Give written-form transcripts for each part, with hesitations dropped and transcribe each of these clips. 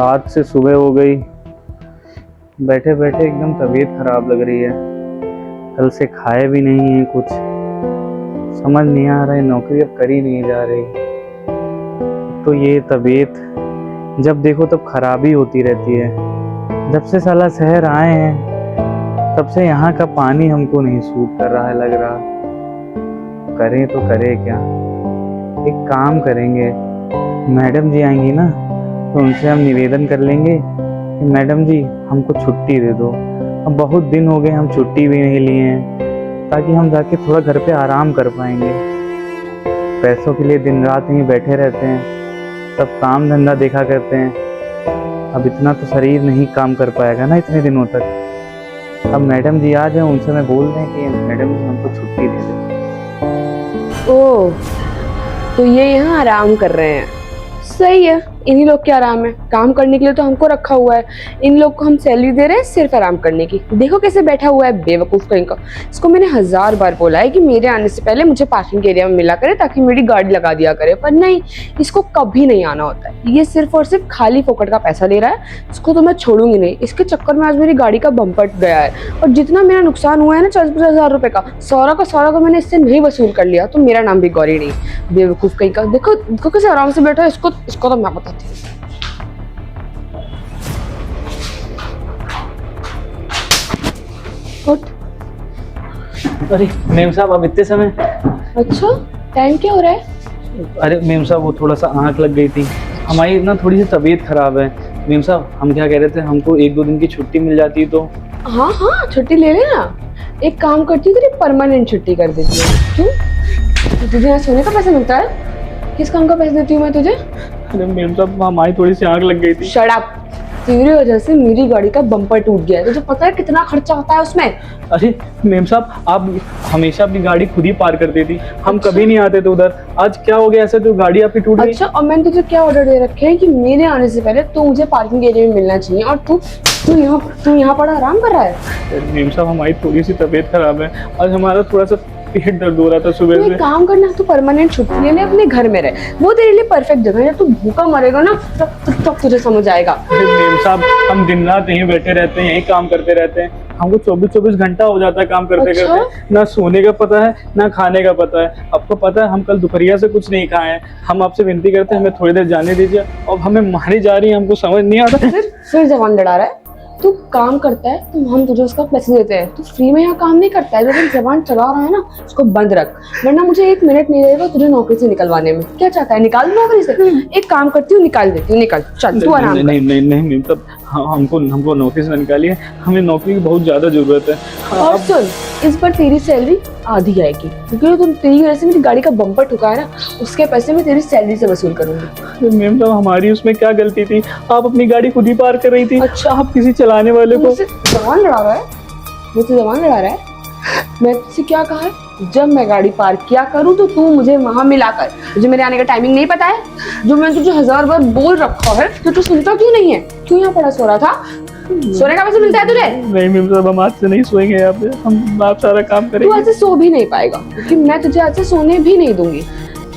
रात से सुबह हो गई, बैठे बैठे एकदम तबीयत खराब लग रही है। कल से खाए भी नहीं है कुछ, समझ नहीं आ रहा है, नौकरी अब कर ही नहीं जा रही। तो ये तबीयत जब देखो तब खराब ही होती रहती है। जब से साला शहर आए हैं तब से यहाँ का पानी हमको नहीं सूट कर रहा है लग रहा। करें तो करें क्या? एक काम करेंगे, मैडम जी आएंगी ना तो उनसे हम निवेदन कर लेंगे कि मैडम जी हमको छुट्टी दे दो। अब बहुत दिन हो गए हम छुट्टी भी नहीं लिए हैं, ताकि हम जाके थोड़ा घर पे आराम कर पाएंगे। पैसों के लिए दिन रात यहीं बैठे रहते हैं, सब काम धंधा देखा करते हैं। अब इतना तो शरीर नहीं काम कर पाएगा ना इतने दिनों तक। अब मैडम जी आ जाए, उनसे मैं बोल दें कि मैडम जी हमको छुट्टी दे दें। ओह, तो ये यहाँ आराम कर रहे हैं। सही है, इन्हीं लोग के आराम है। काम करने के लिए तो हमको रखा हुआ है, इन लोग को हम सैलरी दे रहे हैं सिर्फ आराम करने की। देखो कैसे बैठा हुआ है बेवकूफ कहीं का। इसको मैंने 1000 बार बोला है कि मेरे आने से पहले मुझे पार्किंग एरिया में मिला करे ताकि मेरी गाड़ी लगा दिया करे, पर नहीं, इसको कभी नहीं आना होता है। ये सिर्फ और सिर्फ खाली फोकट का पैसा ले रहा है। इसको तो मैं छोड़ूंगी नहीं। इसके चक्कर में आज मेरी गाड़ी का बम्पर गया है, और जितना मेरा नुकसान हुआ है ना 40-50 रुपए का, सारा का मैंने इससे नहीं वसूल कर लिया, तो मेरा नाम भी गौरी नहीं, बेवकूफ कहीं का। देखो कैसे आराम से बैठा है। इसको तो मैं बताती हूँ। अरे मेम साहब, अब इतने समय? अच्छा, टाइम क्या हो रहा है? अरे मेम साहब, वो थोड़ा सा आँख लग गई थी। हमारी ना थोड़ी सी तबीयत खराब है। मेम साहब, हम क्या कह रहे थे, हमको 1-2 दिन की छुट्टी मिल जाती तो। हाँ हाँ, छुट्टी ले लेना। एक काम करती हूँ, तेरी परमानेंट छुट्टी कर देती हूँ। क्यों? तुझे यहाँ सोने का पैसा मिलता है? किस काम का पैसा देती हूँ मैं तुझे? अरे मेम साहब, हमारी थोड़ी सी आँख लग गई थी। Shut up. तेरी वजह से मेरी गाड़ी का बम्पर टूट गया है। तुझे पता है कितना खर्चा होता है उसमें? अरे मेम साहब, आप हमेशा अपनी गाड़ी खुद ही पार करती थी, हम अच्छा? कभी नहीं आते थे उधर। आज क्या हो गया ऐसा जो गाड़ी आपकी टूट गई? अच्छा, और मैंने तुझे क्या ऑर्डर दे रखे हैं कि मेरे आने से पहले तू मुझे पार्किंग एरिया में मिलना चाहिए, और तू यहाँ पड़ा आराम कर रहा है। मेम साहब, हमारी थोड़ी सी तबीयत खराब है, आज हमारा थोड़ा सा पेट दर्द हो रहा था सुबह तू से। एक काम करना, तू परमानेंट छुट्टी ले ले, अपने घर में रहे। वो तेरे लिए परफेक्ट जगह है। जब तू भूखा मरेगा ना तब तुझे समझ आएगा। अरे मेम साहब, हम दिन रात यहीं बैठे रहते हैं, यहीं काम करते रहते हैं। हमको 24-24 घंटा हो जाता है काम करते अच्छा? करते। ना सोने का पता है ना खाने का पता है। आपको पता है हम कल दोपहरिया से कुछ नहीं खाए हैं। हम आपसे विनती करते हैं हमें थोड़ी देर जाने दीजिए, और हमें मारी जा रही है, हमको समझ नहीं आता। फिर जवान लड़ा रहा है। तू काम करता है तो हम तुझे उसका पैसे देते हैं। तू फ्री में यहाँ काम नहीं करता है। जो जबान चला रहा है ना, उसको बंद रख, वरना मुझे 1 मिनट नहीं लगेगा तुझे नौकरी से निकलवाने में। क्या चाहता है, निकाल नौकरी से? एक काम करती हूँ, निकाल देती हूँ। निकल, चल तू आराम कर। नहीं मतलब हमको नौकरी से निकालिए, हमें नौकरी की बहुत ज्यादा जरूरत है। और सुन, इस बार तेरी सैलरी आधी आएगी, क्योंकि तुम तेरी वजह से मेरी गाड़ी का बम्पर ठुका है ना, उसके पैसे मैं तेरी सैलरी से वसूल करूंगी। मैम साहब, हमारी उसमें क्या गलती थी? आप अपनी गाड़ी खुद ही पार कर रही थी। अच्छा, आप किसी चलाने वाले को मुझसे जबान लड़ा रहा है? मुझसे जबान लड़ा रहा है? मैं तुझसे क्या कहा है? जब मैं गाड़ी पार्क किया करूं तो तू मुझे वहां मिला कर। तुझे मेरे आने का टाइमिंग नहीं पता है? जो मैं तुझे 1000 बार बोल रखा है, तो तू सुनता क्यों नहीं है? क्यों यहाँ पड़ा सो रहा था? सोने का पैसा मिलता है तुझे? नहीं मैम साहब, हम आज से नहीं सोएंगे यहाँ पे, हम आप सारा काम तू करेंगे। आज से सो भी नहीं पाएगा, क्योंकि मैं तुझे आज से सोने भी नहीं दूंगी।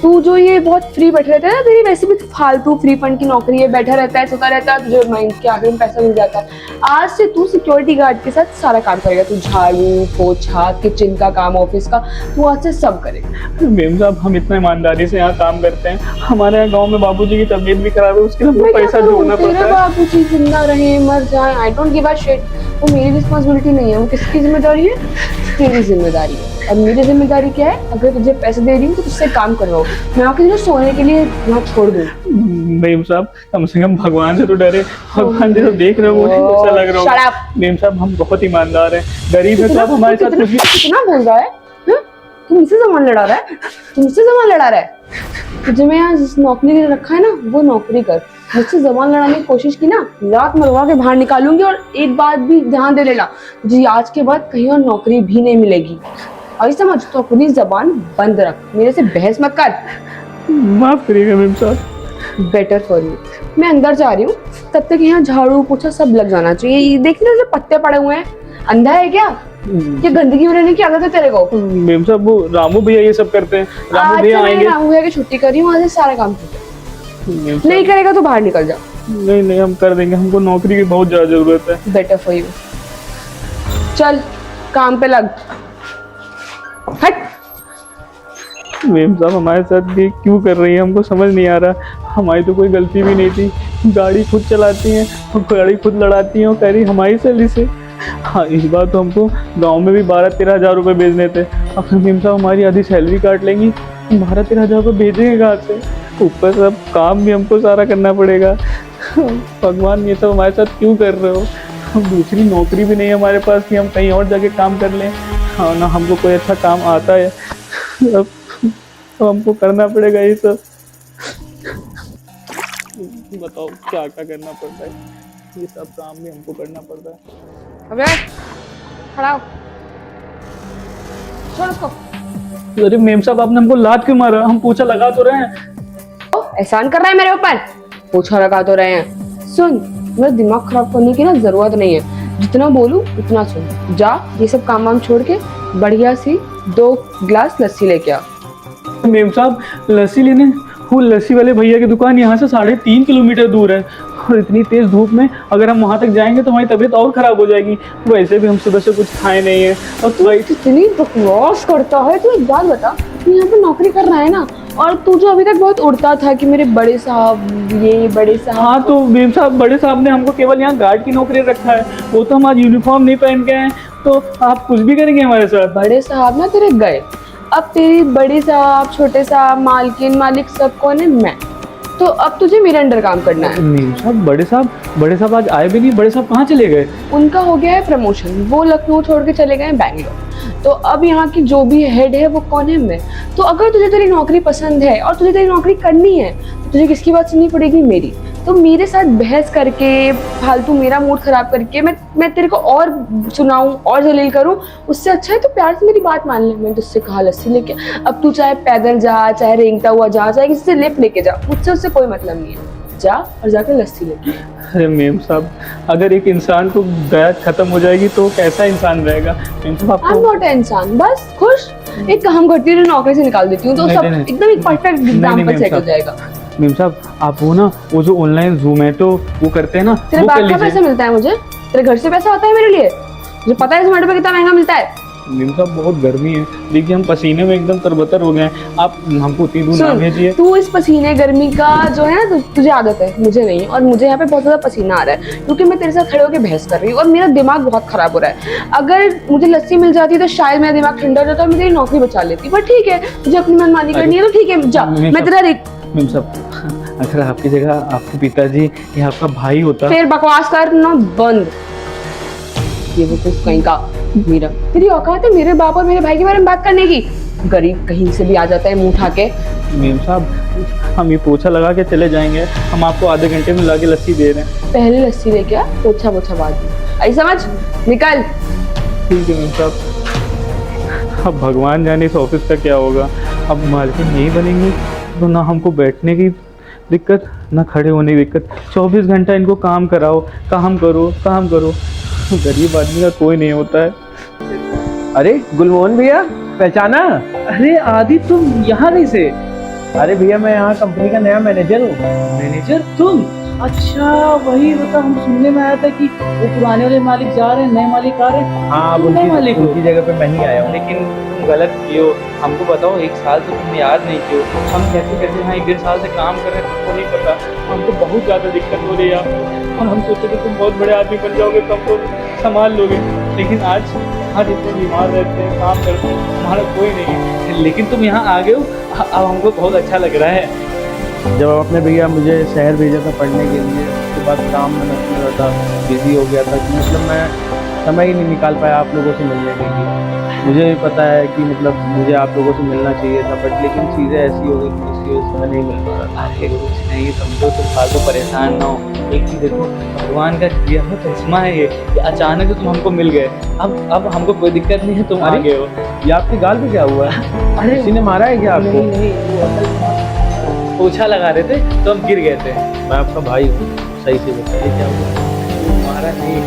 तू जो ये बहुत फ्री बैठे रहता है ना, तेरी वैसे भी फालतू फ्री फंड की नौकरी है, बैठा रहता है, सोता रहता है, तुझे महीने के आखिर में पैसा मिल जाता है। आज से तू सिक्योरिटी गार्ड के साथ सारा काम करेगा। तू झाड़ू पोछा, किचन का काम, ऑफिस का, तू आज से सब करेगा। मैम साहब, हम इतना ईमानदारी से यहाँ काम करते हैं। हमारे यहाँ गाँव में बाबूजी की तबीयत भी खराब है, उसके लिए हमको पैसा जोड़ना पड़ता है। बाबूजी जिंदा रहे मर जाए, I don't give a shit. वो मेरी रिस्पॉन्सिबिलिटी नहीं है। वो किसकी जिम्मेदारी है? तेरी जिम्मेदारी है। अब मेरी जिम्मेदारी क्या है? अगर तुझे पैसे दे रही हूँ तो तुझसे काम करवाओ। मैं आके तुझे सोने के लिए वहाँ छोड़ दूँ। मैम साहब, कम से कम भगवान से तो डरे। भगवान जैसा देख रहे हो, मुझे ऐसा लग रहा है। मैम साहब, हम बहुत ईमानदार हैं, गरीब है तो आप हमारे साथ कुछ भी। कितना बोल रहा है? तू मुझसे जबान लड़ा रहा है? तू मुझसे जबान लड़ा रहा है? तुझे मैं यहाँ जिस नौकरी के रखा है ना, वो नौकरी कर। मुझसे जबान लड़ाने की कोशिश की ना, लात मरवा के बाहर निकालूंगी। और एक बात भी ध्यान दे लेना, तुझे आज के बाद कहीं और नौकरी भी नहीं मिलेगी। अभी समझ, तो अपनी जबान बंद रख, मेरे से बहस मत कर। माफ करिएगा मैम साहब। Better for you. मैं अंदर जा रही हूँ, तब तक यहाँ झाड़ू पोछा सब लग जाना चाहिए। ये देखने जो पत्ते पड़े हुए हैं, अंधा है क्या? ये गंदगी में रहने की आदत है तेरे को? मैम साहब, वो रामू भैया ये सब करते हैं। रामू भैया आएंगे। रामू भैया की छुट्टी कर रही हूँ, आज से सारा काम नहीं करेगा तो बाहर निकल जा। नहीं नहीं, हम कर देंगे, हमको नौकरी की बहुत ज़्यादा ज़रूरत है। Better for you. चल काम पे लग। हट। मेम साहब हमारे साथ ये क्यों कर रही है, हमको समझ नहीं आ रहा। हमारी तो कोई गलती भी नहीं थी। गाड़ी खुद चलाती हैं और गाड़ी खुद लड़ाती हैं और कह रही हमारी सैलरी से। हाँ, इस बार तो हमको गांव में भी 12-13 हज़ार रुपये भेजने थे। अब फिर मेम साहब हमारी आधी सैलरी काट लेंगी, 12-13 हज़ार रुपये भेजेंगे कहाँ से? ऊपर सब काम भी हमको सारा करना पड़ेगा। भगवान, ये सब हमारे साथ क्यों कर रहे हो? हम दूसरी नौकरी भी नहीं है हमारे पास कि हम कहीं और जाके काम कर लें। हाँ ना, हमको कोई अच्छा काम आता है। अब हमको करना पड़ेगा ये सब। बताओ क्या क्या करना पड़ता है, ये सब काम भी हमको करना पड़ता है। अबे खड़ा हो। छोड़ उसको। अरे मेम साहब, आपने हमको लात क्यों मारा? हम पोछा लगा तो रहे हैं। एहसान कर रहा है मेरे ऊपर? पोछा लगा तो रहे हैं। सुन, मेरा दिमाग खराब करने की ना जरूरत नहीं है। जितना बोलूं उतना सुन। जा ये सब काम वाम छोड़ के बढ़िया सी 2 गिलास लस्सी लेके आ। मेम साहब, लस्सी लेने? वो लस्सी वाले भैया की दुकान यहाँ से 3.5 किलोमीटर दूर है, और इतनी तेज धूप में अगर हम वहाँ तक जाएंगे तो हमारी तबीयत और खराब हो जाएगी। वैसे भी हम सुबह से कुछ खाए नहीं है। और तू इतनी बकवास करता है। तू एक बात बता, तू यहाँ पे नौकरी कर रहा है ना, और तू जो अभी तक बहुत उड़ता था कि मेरे बड़े साहब, ये बड़े साहब। हाँ तो मेम साहब, बड़े साहब ने हमको केवल यहाँ गार्ड की नौकरी रखा है। वो तो हम आज यूनिफॉर्म नहीं पहन के आए, तो आप कुछ भी करेंगे हमारे साथ? बड़े साहब ना तेरे गए, अब तेरी बड़ी साहब, छोटे साहब, मालकिन, मालिक सब कौन है? मैं। तो अब तुझे मेरे अंडर काम करना है। मेम साहब, बड़े साहब आज आए भी नहीं। बड़े साहब कहाँ चले गए? उनका हो गया है प्रमोशन, वो लखनऊ छोड़ के चले गए हैं बैंगलोर। तो अब यहाँ की जो भी हेड है वो कौन है? मैं। तो अगर तुझे तेरी नौकरी पसंद है और तुझे तेरी नौकरी करनी है तो तुझे किसकी बात सुननी पड़ेगी? मेरी। तो मेरे साथ बहस करके, फालतू मेरा मूड खराब करके मैं तेरे को और सुनाऊं और जलील करूं, उससे अच्छा है तो प्यार से मेरी बात मान ले। मैंने तुझसे कहा लस्सी लेके। अब तू चाहे पैदल जा, चाहे रेंगता हुआ जा, चाहे किसी से लिफ्ट लेके जा, मुझसे उससे कोई मतलब नहीं है। जा और जाकर लस्सी लेके। अरे मेम साहब, अगर एक इंसान को दया खत्म हो जाएगी तो कैसा इंसान रहेगा? मेम साहब आई एम आपको नॉट इंसान, बस खुश। एक काम करती हूँ, नौकरी से निकाल देती हूँ तो नहीं, सब नहीं, एकदम एक परफेक्ट एग्जाम्पल मेम सेट हो साहब। जाएगा। मेम साहब, आप वो जो ऑनलाइन जोमेटो वो करते हैं ना, तेरे वो कर बाप का पैसा लीजिए। मिलता है मुझे? तेरे घर से पैसा आता है मेरे लिए? मुझे पता है जोमेटो पे कितना महंगा मिलता है। मेम साहब बहुत गर्मी है, देखिए हम पसीने में एकदम तरबतर हो गए हैं। आप हमको उतनी दूर ना भेजिए। तू इस पसीने गर्मी का जो है ना, तुझे आदत है, मुझे नहीं। और मुझे यहाँ पे बहुत ज्यादा पसीना आ रहा है क्योंकि मैं तेरे साथ खड़े होकर बहस कर रही हूँ और मेरा दिमाग बहुत खराब हो रहा है। अगर मुझे लस्सी मिल जाती तो शायद मेरा दिमाग ठंडा हो जाता और मैं तेरी नौकरी बचा लेती। बट ठीक है, तुझे अपनी मनमानी करनी है तो ठीक है, जा। मैं तेरा मेम साहब, अगर आपकी जगह आपके पिताजी या आपका भाई होता। फिर बकवास करना बंद। ये वो कुछ कहीं का मेरा, तेरी औकात है मेरे बाप और मेरे भाई के बारे में बात करने की? गरीब कहीं से भी आ जाता है मुंह उठा के। मेम साहब, हम ये पोछा लगा के चले जाएंगे, हम आपको आधे घंटे में लाके लस्सी दे रहे हैं। पहले लस्सी लेके आ, पोछा पोछा बाद में। आई समझ? निकल। ठीक है मेम साहब। अब भगवान जाने इस ऑफिस का क्या होगा। अब मालकिन नहीं बनेंगी तो ना हमको बैठने की दिक्कत, ना खड़े होने की दिक्कत। 24 घंटा इनको काम कराओ, काम करो, काम करो। गरीब आदमी का कोई नहीं होता है। अरे गुलमोहन भैया, पहचाना? अरे आदि, तुम यहाँ कैसे? अरे भैया, मैं यहाँ कंपनी का नया मैनेजर हूँ। मैनेजर तुम? अच्छा, वही बता, हम सुनने में आया था कि वो पुराने वाले मालिक जा रहे हैं, नए मालिक आ रहे हैं। हाँ, अब नए मालिक हो? उनकी जगह पे मैं ही आया हूँ। लेकिन तुम गलत किए हो। हमको बताओ, 1 साल से तुमने याद नहीं किए हो। हम कैसे कैसे यहाँ 1-1.5 साल से काम कर रहे हैं, तुमको नहीं पता। हमको बहुत ज़्यादा दिक्कत हो रही है आपको, और हम सोचे कि तुम बहुत बड़े आदमी बन जाओगे तो हमको संभाल लोगे। लेकिन आज इतने बीमार रहते हैं, काम करते हैं, हमारा कोई नहीं है। लेकिन तुम यहाँ आ गए हो, अब हमको बहुत अच्छा लग रहा है। जब आपने भैया मुझे शहर भेजा था पढ़ने के लिए, उसके बाद काम में मस्त रहा था, बिजी हो गया था कि मतलब मैं समय ही नहीं निकाल पाया आप लोगों से मिलने के लिए। मुझे भी पता है कि मतलब मुझे आप लोगों से मिलना चाहिए था, बट लेकिन चीज़ें ऐसी हो गई कि इसकी वजह से मैं नहीं मिल पा रहा था। अरे कुछ नहीं, समझो तुम फालतू परेशान ना हो। एक चीज़ देखो, भगवान का दिया हुआ चश्मा है ये अचानक से तुम हमको मिल गए। अब हमको कोई दिक्कत नहीं है, तुम आ गए हो। ये आपकी गाल पे क्या हुआ है? अरे किसी ने मारा है क्या आपको? नहीं, वो असल पोछा लगा रहे थे तो हम गिर गए थे। मैं आपका भाई हूँ, सही से बताइए क्या हुआ? मारा नहीं,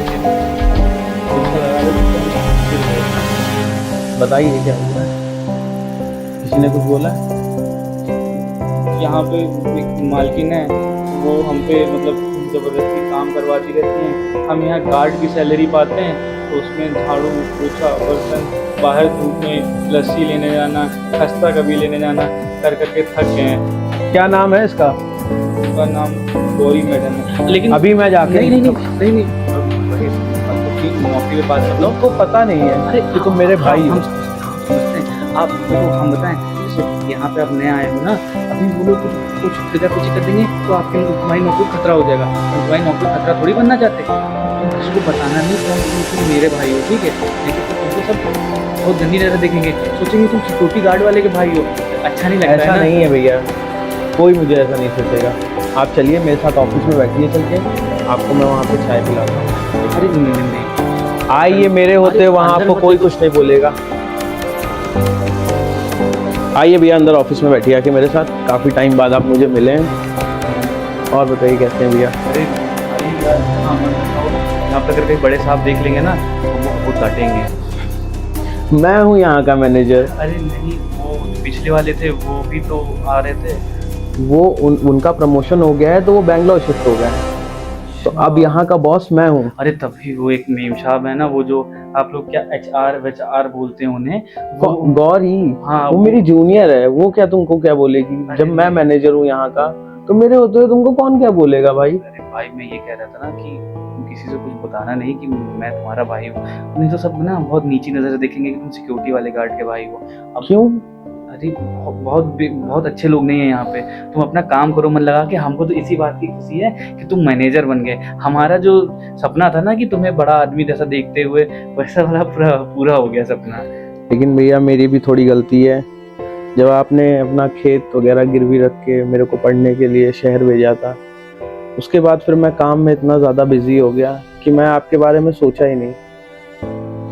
पोछा लगा रहे थे तो हम गिर गए थे। बताइए क्या हुआ है? किसी ने कुछ बोला? यहाँ पे एक मालकिन है, वो हम पे मतलब ज़बरदस्ती काम करवाती रहती हैं। हम यहाँ गार्ड की सैलरी पाते हैं तो उसमें झाड़ू पोछा बर्तन, बाहर धूप में लस्सी लेने जाना, खस्ता कभी लेने जाना कर करके थक गए हैं। क्या नाम है इसका? उसका नाम गौरी मैडम है। लेकिन अभी मैं जाके नहीं नहीं नहीं नहीं नौकरी पे बात मतलब तुमको पता नहीं है कि तुम मेरे भाई हो। हम समझते हैं। आप देखो हम बताएं, जैसे यहाँ पे आप नए आए हो ना, अभी वो लोग कुछ जगह पीछे कर देंगे तो आपके तुम्हारी नौकरी खतरा हो जाएगा। तुम्हारी नौकरी खतरा थोड़ी बनना चाहते, तुम किसी को बताना नहीं तुम मेरे भाई हो, ठीक है? लेकिन तुमको सब बहुत गंदी नजर देखेंगे, सोचेंगे तुम सिक्योरिटी गार्ड वाले के भाई हो, अच्छा नहीं लगता ऐसा है ना? नहीं है भैया, कोई मुझे ऐसा नहीं सोचेगा। आप चलिए मेरे साथ ऑफिस में बैठिए, चल के आपको मैं वहाँ पे चाय पिलाता हूँ। अरे नहीं नहीं नहीं आइए, मेरे होते अरे वहाँ अंदर आपको मत कोई देखो। कुछ नहीं बोलेगा। आइए भैया, अंदर ऑफिस में बैठिए आके मेरे साथ, काफ़ी टाइम बाद आप मुझे मिले हैं। और बताइए कैसे हैं भैया? अरे भाई यार, हाँ, यहाँ पे अगर कहीं बड़े साहब देख लेंगे ना तो वो बहुत डांटेंगे। मैं हूँ यहाँ का मैनेजर। अरे नहीं, वो जो पिछले वाले थे वो भी तो आ रहे थे। वो उनका प्रमोशन हो गया है तो वो बैंगलोर शिफ्ट हो गया है, तो अब यहाँ का बॉस मैं हूँ। अरे तभी वो एक मेम साहब है ना, वो जो आप लोग क्या HR बोलते हैं उन्हें, वो गौरी, हाँ वो मेरी जूनियर है, वो क्या तुमको क्या बोलेगी? अरे जब मैं नहीं। मैनेजर हूँ यहाँ का तो मेरे होते हुए तुमको कौन क्या बोलेगा भाई? अरे भाई मैं ये कह रहा था ना कि तुम किसी से कुछ बताना नहीं कि मैं तुम्हारा भाई हूँ, नहीं तो सब ना बहुत नीची नजर से देखेंगे कि तुम सिक्योरिटी वाले गार्ड के भाई हो। अब क्यों? अरे बहुत अच्छे लोग नहीं है यहाँ पे, तुम अपना काम करो मन लगा के। हमको तो इसी बात की खुशी है कि तुम मैनेजर बन गए। हमारा जो सपना था ना कि तुम्हें बड़ा आदमी जैसा देखते हुए, वैसा वाला पूरा हो गया सपना। लेकिन भैया मेरी भी थोड़ी गलती है, जब आपने अपना खेत वगैरह गिरवी रख के मेरे को पढ़ने के लिए शहर भेजा था, उसके बाद फिर मैं काम में इतना ज़्यादा बिजी हो गया कि मैं आपके बारे में सोचा ही नहीं।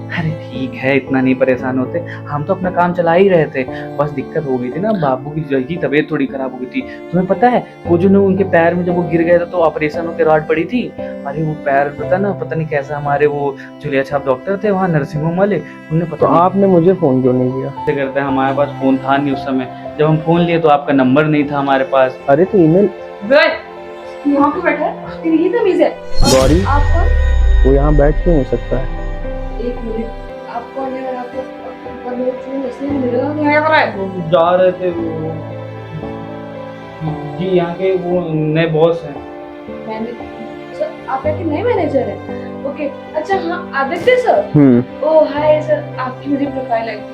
अरे ठीक है, इतना नहीं परेशान होते, हम तो अपना काम चला ही रहे थे। बस दिक्कत हो गई थी ना, बाबू की तबीयत थोड़ी खराब हो गई थी। तुम्हें पता है वो जो ना उनके पैर में जब वो गिर गए थे तो ऑपरेशन होकर रॉड पड़ी थी। अरे वो पैर पता नहीं कैसा, हमारे वो जुलिया छाप डॉक्टर थे वहाँ नर्सिंग होम वाले, उन्हें तो पता नहीं आपने मुझे फ़ोन क्यों नहीं किया? कैसे करते हैं। हमारे पास फोन था नहीं उस समय, जब हम फोन लिए तो आपका नंबर नहीं था हमारे पास। अरे तो ईमेल। यहाँ पे बैठा है, तेरी ये तमीज है? गौरी, आप कौन? वो यहाँ बैठ क्यों नहीं सकता है? एक मिनट, आप कौन है? और आपको ऊपर लोग क्यों इसलिए मिलेगा नहीं आया पड़ा है? वो जा रहे थे वो जी, यहाँ के वो नए बॉस हैं। मैंने सर, आप यहाँ के नए मैनेजर हैं? ओके, अच्छा हाँ, आदित्य सर। ओह हाय सर, आपकी मुझे प्रोफाइल आई थी।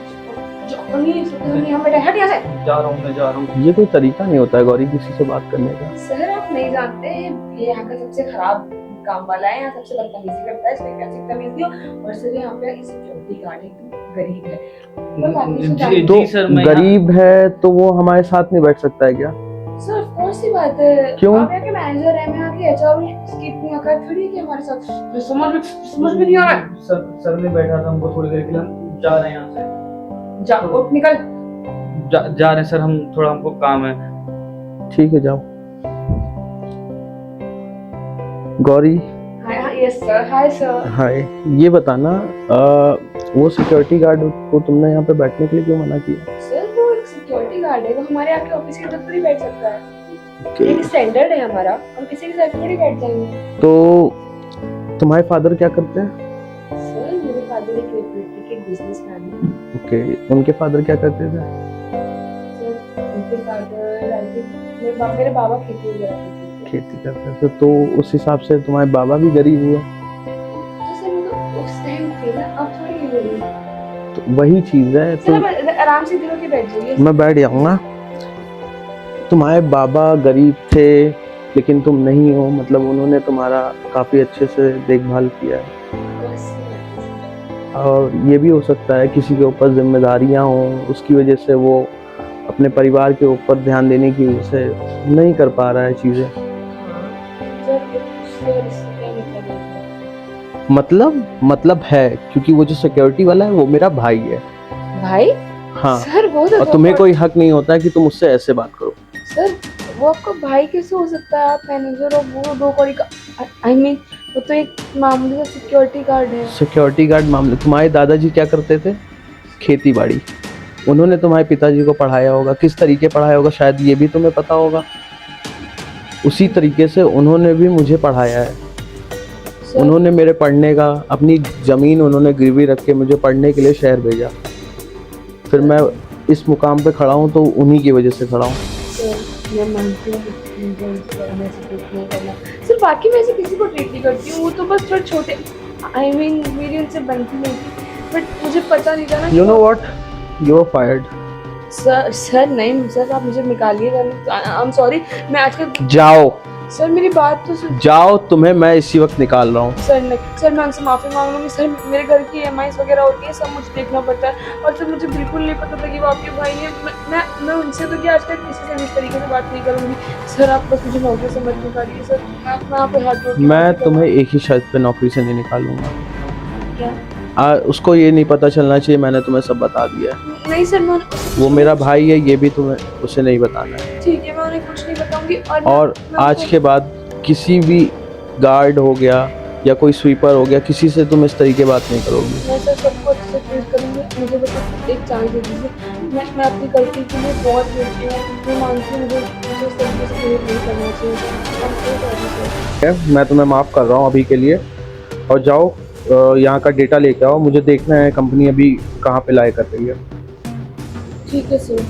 नहीं सर, यहाँ बैठा, हट यहाँ से। जा रहा हूँ। ये कोई तरीका नहीं होता है गौरी किसी से बात करने का। सर आप नहीं जानते, ये यहाँ का सबसे खराब काम वाला है, यहाँ सबसे बदतमीजी करता है, इसलिए कैसे तमीजी हो। और सर यहाँ पे सिक्योरिटी गार्ड एकदम गरीब है, तो बाकी सब जानते हैं। तो जी सर, मैं गरीब है तो वो हमारे साथ नहीं बैठ सकता है क्या? सर कौन सी बात है? क्यों? आप यहाँ के मैनेजर हैं, मैं यहाँ की HR हूँ, इसकी इतनी अकड़ थोड़ी है कि हमारे साथ। मुझे समझ में नहीं आ रहा है। सर ने बैठा था, हमको थोड़ी देर के लिए, हम जा रहे हैं यहाँ से। जा उठ, निकल। जा रहे हैं सर, हम थोड़ा, हमको काम है। ठीक है, जाओ। Gauri, yes sir, hi sir. Hi, ये बताना वो सिक्योरिटी गार्ड को तुमने यहाँ पे बैठने के लिए क्यों मना किया? सर वो एक सिक्योरिटी गार्ड है, वो हमारे यहाँ के ऑफिस के अंदर थोड़ी बैठ सकता है। एक स्टैंडर्ड है हमारा, हम किसी के साथ थोड़ी बैठ जाएंगे। तो तुम्हारे फादर क्या करते हैं? सर मेरे फादर एक रेप्यूटेड बिजनेसमैन है। ओके, उनके फादर क्या करते थे? सर उनके फादर आई थिंक मेरे बाबा खेती वगैरह करते थे। खेती करते थे, तो उस हिसाब से तुम्हारे बाबा भी गरीब हुए। तो सर वो तो उस टाइम थे ना, अब थोड़ी ये हुई। तो वही चीज है, तो सर आप आराम से दिनों के बैठ जाइए। मैं बैठ जाऊंगा। तुम्हारे बाबा गरीब थे लेकिन तुम नहीं हो, मतलब उन्होंने तुम्हारा काफी अच्छे से देखभाल किया है। और ये भी हो सकता है किसी के ऊपर जिम्मेदारियां हों, उसकी वजह से वो अपने परिवार के ऊपर ध्यान देने की वजह से नहीं कर पा रहा है चीजें। मतलब है, क्योंकि वो जो सिक्योरिटी वाला है वो मेरा भाई है। भाई? हाँ। सर वो तो और तुम्हें कोई हक नहीं होता है कि तुम उससे ऐसे बात करो। सर वो आपका भाई कैसे हो सकता है? आप मैनेजर और वो 2 कौड़ी का, I mean, वो तो एक मामूली सा सिक्योरिटी गार्ड है। सिक्योरिटी गार्ड मामले? तुम्हारे दादाजी क्या करते थे? खेती बाड़ी। उन्होंने तुम्हारे पिताजी को पढ़ाया होगा, किस तरीके पढ़ाया होगा शायद ये भी तुम्हें पता होगा। उसी तरीके से उन्होंने भी मुझे पढ़ाया है। सर, उन्होंने मेरे पढ़ने का अपनी ज़मीन उन्होंने गिरवी रख के मुझे पढ़ने के लिए शहर भेजा। फिर मैं इस मुकाम पे खड़ा हूँ तो उन्हीं की वजह से खड़ा हूँ। सर मैं मानती हूँ कि मुझे इस तरह से ट्रीट नहीं करना। सर बाकी मैं ऐसे किसी को ट्रीट नहीं करती हूँ, वो तो बस थोड़े छोटे, आई मीन मेरी उनसे बनती नहीं थी, बट मुझे पता नहीं था ना। You know what, you are fired. Sir नहीं सर, आप मुझे निकालिएगा। आई एम सॉरी, मैं आजकल। जाओ सर मेरी बात तो सुन। जाओ, तुम्हें मैं इसी वक्त निकाल रहा हूँ। सर नहीं सर, मैं उनसे माफ़ी मांग लूँगी। सर मेरे घर की EMIs वगैरह होती है, सब मुझे देखना पड़ता है, और सर मुझे बिल्कुल नहीं पता था कि वो आपके भाई हैं। मैं उनसे तो क्या आज तक किसी से भी इस तरीके से बात नहीं करूँगी। सर आप बस मुझे नौकरी से मत निकालिए सर, मैं यहाँ पे हाथ जोड़ के मैं माफ़ी तुम्हें एक ही शर्त पे नौकरी से नहीं निकालूंगा। क्या? उसको ये नहीं पता चलना चाहिए मैंने तुम्हें सब बता दिया है। नहीं सर, मैं वो मेरा भाई है, ये भी तुम्हें उसे नहीं बताना है। ठीक है, मैं उन्हें कुछ नहीं बताऊंगी। और आज के बाद किसी भी गार्ड हो गया या कोई स्वीपर हो गया, किसी से तुम इस तरीके बात नहीं करोगी। मैं सर सबको अच्छे से ट्रीट करूँगी। मुझे बस एक चांस दे दीजिए। मैं अपनी गलती के लिए बहुत गिल्टी हूँ। मैं मानती हूँ मुझे इस तरीके से बिहेव नहीं करना चाहिए sir. I'm so sorry, sir. ठीक है, मैं तुम्हें माफ़ कर रहा हूँ अभी के लिए। और जाओ यहाँ का डेटा लेके आओ, मुझे देखना है कंपनी अभी कहाँ पे लाए कर रही है। ठीक है सर,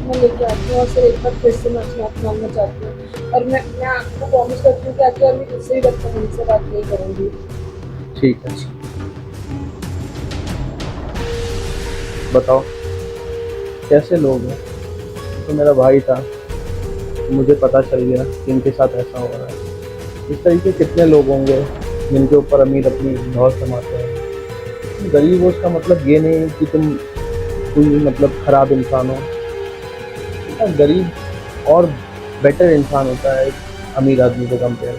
मैं लेके आती हूँ। और सर एक बार फिर से मैं आपसे माफ़ी मांगना चाहती हूँ, और मैं आपको प्रॉमिस करती हूँ कि आगे और मैं किसी भी बदतमीजी से बात नहीं करूँगी। ठीक है, बताओ कैसे लोग हैं। तो मेरा भाई था, मुझे पता चल गया कि इनके साथ ऐसा हो रहा है। इस तरीके कितने लोग होंगे जिनके ऊपर अमीर अपनी धौस जमाते हैं। गरीब हो उसका मतलब ये नहीं कि तुम कोई मतलब ख़राब इंसान हो। गरीब और बेटर इंसान होता है एक अमीर आदमी को कंपेयर।